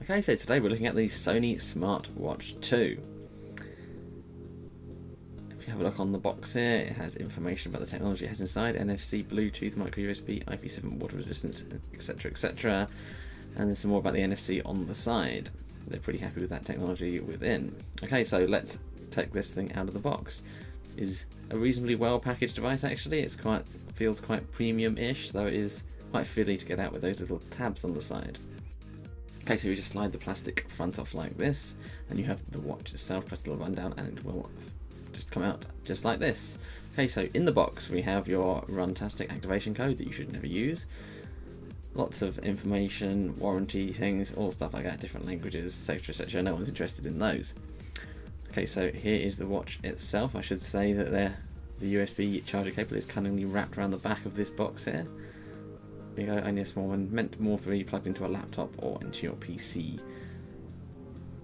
Okay, so today we're looking at the Sony SmartWatch 2. If you have a look on the box here, it has information about the technology it has inside: NFC, Bluetooth, micro USB, IP7 water resistance, etc, etc. And there's some more about the NFC on the side. They're pretty happy with that technology within. Okay, so let's take this thing out of the box. Is a reasonably well packaged device actually. Feels quite premium-ish, though it is quite fiddly to get out with those little tabs on the side. Okay, so you just slide the plastic front off like this, and you have the watch itself. Press the little button down and it will just come out just like this. Okay, so in the box we have your Runtastic activation code that you should never use. Lots of information, warranty things, all stuff like that, different languages, etc, etc. No one's interested in those. Okay, so here is the watch itself. I should say that the USB charger cable is cunningly wrapped around the back of this box here. There you go, only a small one, meant more for be plugged into a laptop or into your PC.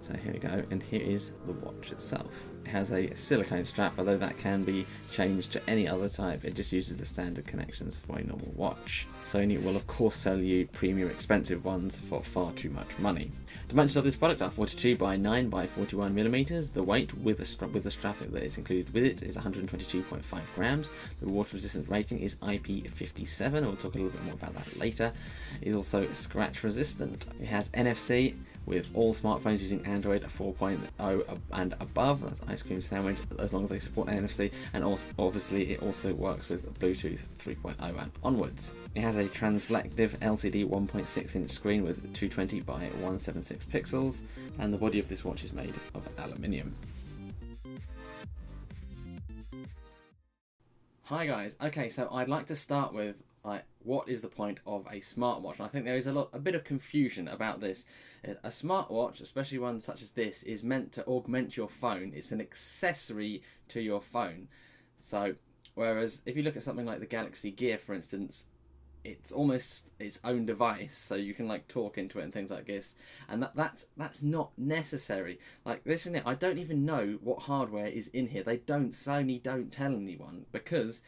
So here we go, and here is the watch itself. It has a silicone strap, although that can be changed to any other type. It just uses the standard connections for a normal watch. Sony will of course sell you premium expensive ones for far too much money. Dimensions of this product are 42 by 9 by 41 millimeters. The weight with the strap that is included with it is 122.5 grams. The water resistance rating is IP57. We'll talk a little bit more about that later. It is also scratch resistant. It has NFC with all smartphones using Android 4.0 and above. That's ice cream sandwich, as long as they support NFC, and also, obviously it also works with Bluetooth 3.0 and onwards. It has a transflective LCD 1.6 inch screen with 220 by 176 pixels, and the body of this watch is made of aluminium. Hi guys, okay, so I'd like to start with what is the point of a smartwatch? And I think there is a bit of confusion about this. A smartwatch, especially one such as this, is meant to augment your phone. It's an accessory to your phone. So, whereas if you look at something like the Galaxy Gear, for instance, it's almost its own device, so you can like talk into it and things like this, and that's not necessary. Like, listen, I don't even know what hardware is in here. Sony don't tell anyone, because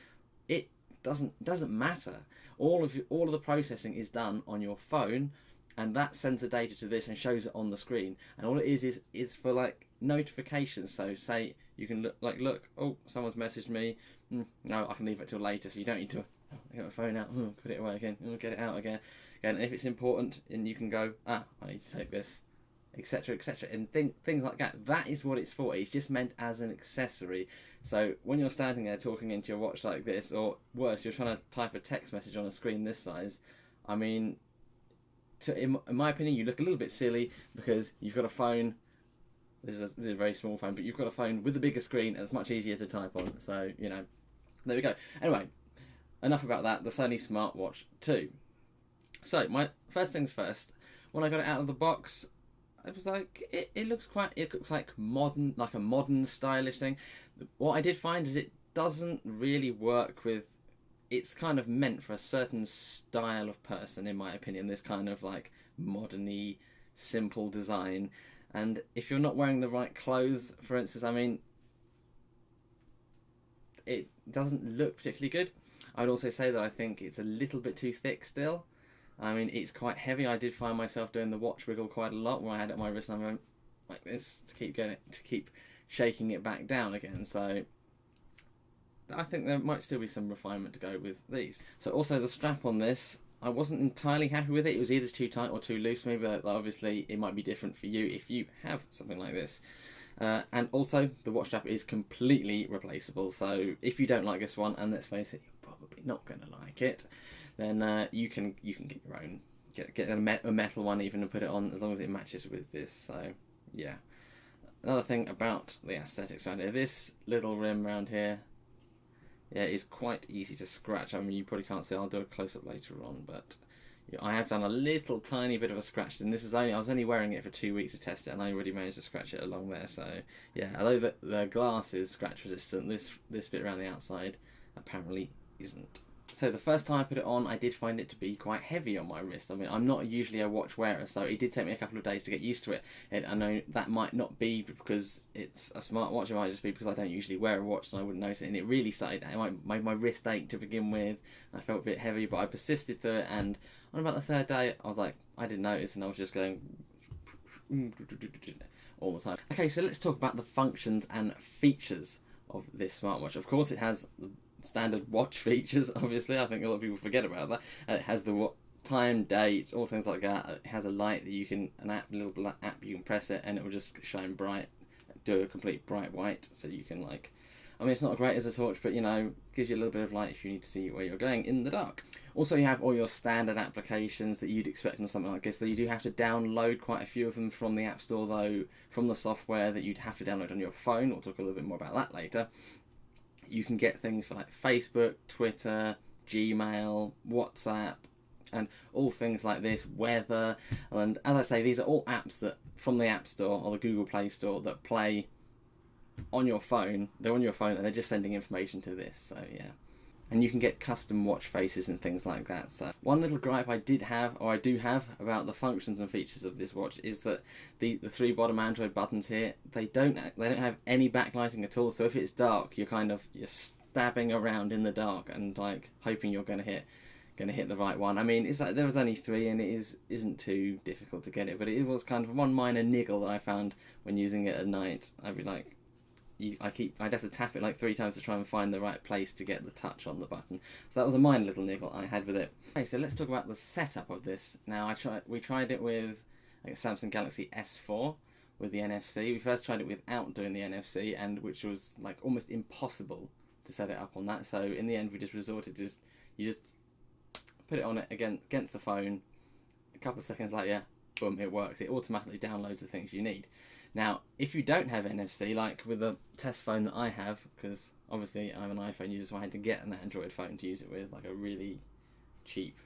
it doesn't matter. All of the processing is done on your phone, and that sends the data to this and shows it on the screen. And all it is for like notifications. So say you can look, oh, someone's messaged me. No, I can leave it till later. So you don't need to get my phone out, put it away again, get it out again. And if it's important, and you can go, I need to take this, etc, etc, and things like that. That is what it's for. It's just meant as an accessory. So when you're standing there talking into your watch like this, or worse, you're trying to type a text message on a screen this size, I mean, in my opinion, you look a little bit silly, because you've got a phone. This is a very small phone, but you've got a phone with a bigger screen, and it's much easier to type on. So, you know, there we go. Anyway, enough about that. The Sony SmartWatch 2. So my first things first. When I got it out of the box, it was like it looks like modern, like a modern stylish thing. What I did find is it doesn't really work with. It's kind of meant for a certain style of person, in my opinion. This kind of like modern-y, simple design, and if you're not wearing the right clothes, for instance, I mean, it doesn't look particularly good. I would also say that I think it's a little bit too thick still. I mean, it's quite heavy. I did find myself doing the watch wiggle quite a lot, where I had it on my wrist and I went like this to keep shaking it back down again. So I think there might still be some refinement to go with these. So also the strap on this, I wasn't entirely happy with it. It was either too tight or too loose for me, but obviously it might be different for you if you have something like this. And also the watch strap is completely replaceable. So if you don't like this one, and let's face it, you're probably not going to like it, then you can get your own, get a metal one even and put it on, as long as it matches with this. So yeah. Another thing about the aesthetics around here, this little rim around here, yeah, is quite easy to scratch. I mean, you probably can't see. I'll do a close up later on, but yeah, I have done a little tiny bit of a scratch, and I was only wearing it for 2 weeks to test it, and I already managed to scratch it along there. So yeah, although the glass is scratch resistant, this bit around the outside apparently isn't. So the first time I put it on, I did find it to be quite heavy on my wrist. I mean, I'm not usually a watch wearer, so it did take me a couple of days to get used to it. And I know that might not be because it's a smartwatch, it might just be because I don't usually wear a watch, so I wouldn't notice it. And it really started, my wrist ached to begin with. I felt a bit heavy, but I persisted through it, and on about the third day, I was like, I didn't notice, and I was just going all the time. Okay, so let's talk about the functions and features of this smartwatch. Of course, it has the standard watch features, obviously. I think a lot of people forget about that. It has the time, date, all things like that. It has a light that you can, a little app, you can press it and it will just shine bright, do a complete bright white, so you can like, I mean, it's not great as a torch, but you know, gives you a little bit of light if you need to see where you're going in the dark. Also, you have all your standard applications that you'd expect on something like this, though you do have to download quite a few of them from the App Store, though, from the software that you'd have to download on your phone. We'll talk a little bit more about that later. You can get things for like Facebook, Twitter, Gmail, WhatsApp, and all things like this, weather, and as I say, these are all apps that from the App Store or the Google Play Store that play on your phone. They're on your phone and they're just sending information to this, so yeah. And you can get custom watch faces and things like that. So one little gripe I do have about the functions and features of this watch is that the three bottom Android buttons here, they don't have any backlighting at all. So if it's dark, you're stabbing around in the dark and like hoping you're gonna hit the right one. I mean, it's like there was only 3 and it isn't too difficult to get it, but it was kind of one minor niggle that I found when using it at night. I'd be like, I'd have to tap it like 3 times to try and find the right place to get the touch on the button. So that was a minor little niggle I had with it. Okay, so let's talk about the setup of this. Now, we tried it with like a Samsung Galaxy S4 with the NFC. We first tried it without doing the NFC, and which was like almost impossible to set it up on that. So in the end, we just resorted to you just put it on it against the phone. A couple of seconds later, boom, it works. It automatically downloads the things you need. Now, if you don't have NFC, like with the test phone that I have, because obviously I'm an iPhone user, so I had to get an Android phone to use it with, like a really cheap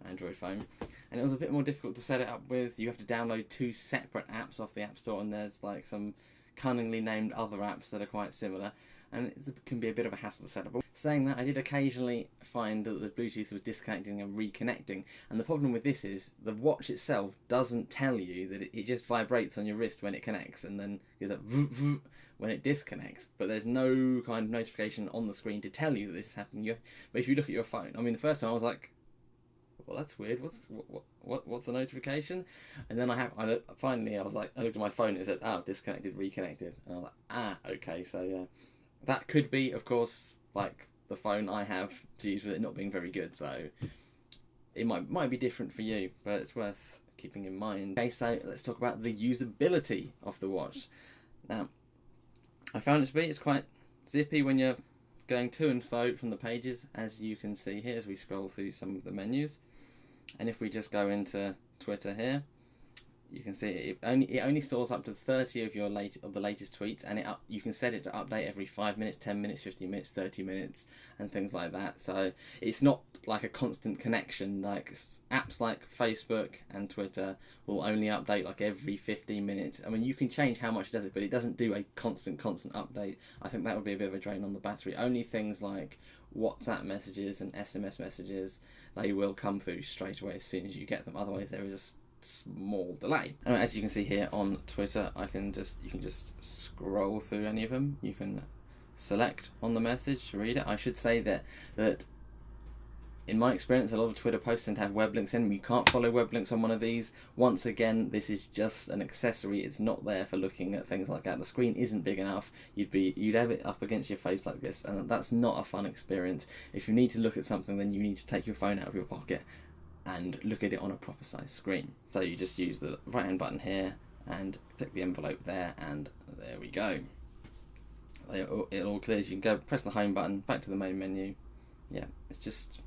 Android phone, and it was a bit more difficult to set it up with. You have to download 2 separate apps off the App Store, and there's like some cunningly named other apps that are quite similar, and it can be a bit of a hassle to set up. But saying that, I did occasionally find that the Bluetooth was disconnecting and reconnecting, and the problem with this is the watch itself doesn't tell you that it just vibrates on your wrist when it connects, and then goes like vroom, when it disconnects, but there's no kind of notification on the screen to tell you that this is happening. But if you look at your phone, I mean, the first time I was like, well, that's weird. What's the notification? And then I looked at my phone and it said, oh, disconnected, reconnected, and I was like, okay, so yeah. That could be, of course, like the phone I have to use with it not being very good, so it might be different for you, but it's worth keeping in mind. Okay, so let's talk about the usability of the watch. Now, I found it's quite zippy when you're going to and fro from the pages, as you can see here as we scroll through some of the menus. And if we just go into Twitter here, you can see it only stores up to 30 of the latest tweets, and you can set it to update every 5 minutes, 10 minutes, 15 minutes, 30 minutes, and things like that. So it's not like a constant connection. Like apps like Facebook and Twitter will only update like every 15 minutes. I mean, you can change how much it does it, but it doesn't do a constant update. I think that would be a bit of a drain on the battery. Only things like WhatsApp messages and SMS messages, they will come through straight away as soon as you get them. Otherwise, there is a small delay. And as you can see here on Twitter, you can just scroll through any of them. You can select on the message to read it. I should say that in my experience, a lot of Twitter posts tend to have web links in them. You can't follow web links on one of these. Once again, this is just an accessory. It's not there for looking at things like that. The screen isn't big enough. You'd have it up against your face like this, and that's not a fun experience. If you need to look at something, then you need to take your phone out of your pocket and look at it on a proper size screen. So you just use the right hand button here and click the envelope there, and there we go. It all clears. You can go press the home button, back to the main menu. Yeah, it's just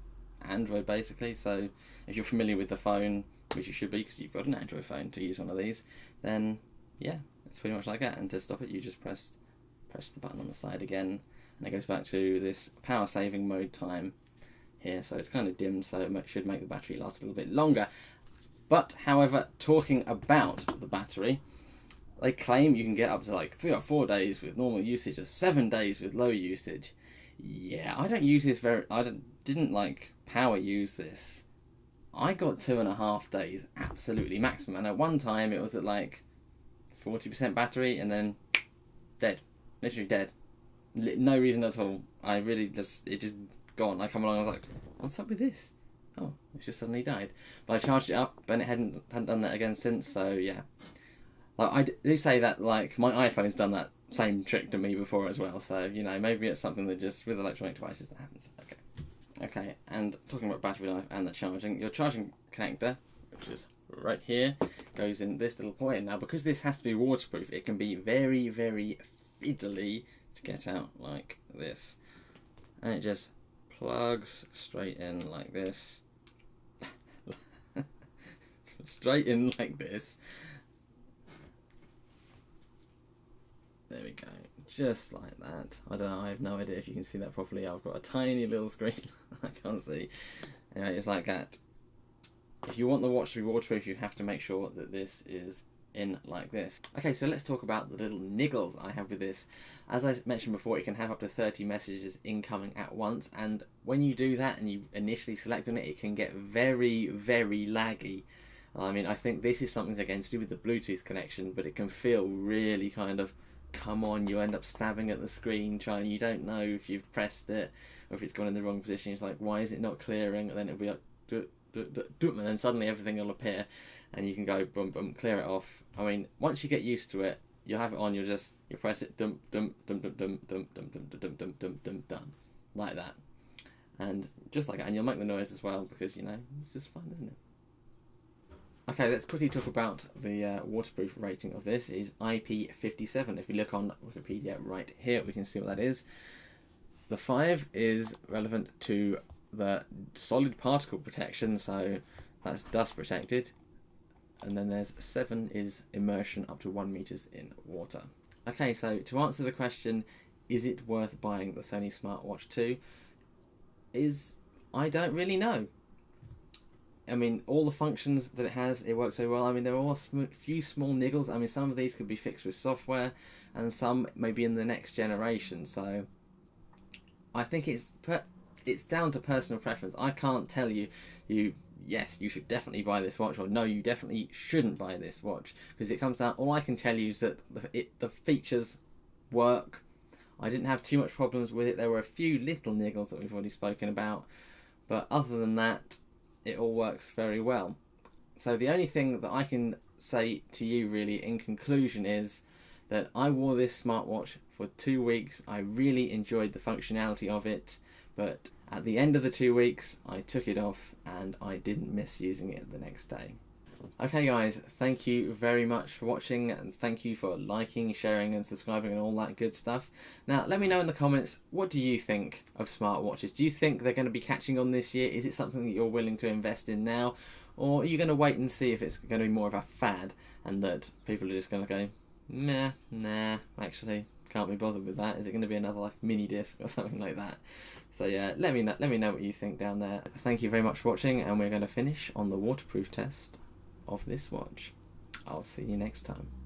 Android basically. So if you're familiar with the phone, which you should be because you've got an Android phone to use one of these, then yeah, it's pretty much like that. And to stop it, you just press the button on the side again, and it goes back to this power saving mode time here. So it's kind of dimmed, so it should make the battery last a little bit longer. But however, talking about the battery, they claim you can get up to like 3 or 4 days with normal usage, or 7 days with low usage. Yeah, I don't use this didn't like power use this. I got 2.5 days absolutely maximum, and at one time it was at like 40% battery and then dead, literally dead. No reason at all. It just gone. I come along, I was like, what's up with this? Oh, it's just suddenly died. But I charged it up and it hadn't done that again since, so yeah. Like, I do say that, like, my iPhone's done that same trick to me before as well, so, you know, maybe it's something that just, with electronic devices, that happens. Okay. Okay, and talking about battery life and the charging, your charging connector, which is right here, goes in this little point. Now, because this has to be waterproof, it can be very, very fiddly to get out like this. And it just plugs straight in like this. Straight in like this. There we go. Just like that. I don't know, I have no idea if you can see that properly. I've got a tiny little screen. I can't see. Anyway, it's like that. If you want the watch to be waterproof, you have to make sure that this is in like this. Okay, so let's talk about the little niggles I have with this. As I mentioned before, it can have up to 30 messages incoming at once, and when you do that and you initially select on it, it can get very, very laggy. I mean, I think this is something again to do with the Bluetooth connection, but it can feel really kind of, come on, you end up stabbing at the screen, you don't know if you've pressed it or if it's gone in the wrong position. It's like, why is it not clearing? And then it'll be like, and then suddenly everything will appear and you can go boom boom, clear it off. I mean, once you get used to it, you have it on, you press it, dum dum dum dum dum dum dum dum dum dum dum dum dum, like that, and just like that, and you'll make the noise as well because, you know, it's just fun, isn't it? Okay, let's quickly talk about the waterproof rating of this. It is IP57. If we look on Wikipedia right here, we can see what that is. The 5 is relevant to the solid particle protection, so that's dust protected. And then there's 7 is immersion up to 1 meters in water. Okay, so to answer the question, is it worth buying the Sony SmartWatch 2? I don't really know. I mean, all the functions that it has, it works so well. I mean, there are a few small niggles. I mean, some of these could be fixed with software, and some maybe in the next generation. So, I think it's down to personal preference. I can't tell you, yes, you should definitely buy this watch, or no, you definitely shouldn't buy this watch, because it comes down. All I can tell you is that the features work. I didn't have too much problems with it. There were a few little niggles that we've already spoken about, but other than that, it all works very well. So the only thing that I can say to you really in conclusion is that I wore this smartwatch for 2 weeks. I really enjoyed the functionality of it, but at the end of the 2 weeks I took it off and I didn't miss using it the next day. Okay guys, thank you very much for watching, and thank you for liking, sharing and subscribing and all that good stuff. Now let me know in the comments, what do you think of smartwatches? Do you think they're going to be catching on this year? Is it something that you're willing to invest in now? Or are you going to wait and see if it's going to be more of a fad and that people are just going to go, nah, actually can't be bothered with that. Is it going to be another like mini disc or something like that? So yeah, let me know what you think down there. Thank you very much for watching, and we're going to finish on the waterproof test of this watch. I'll see you next time.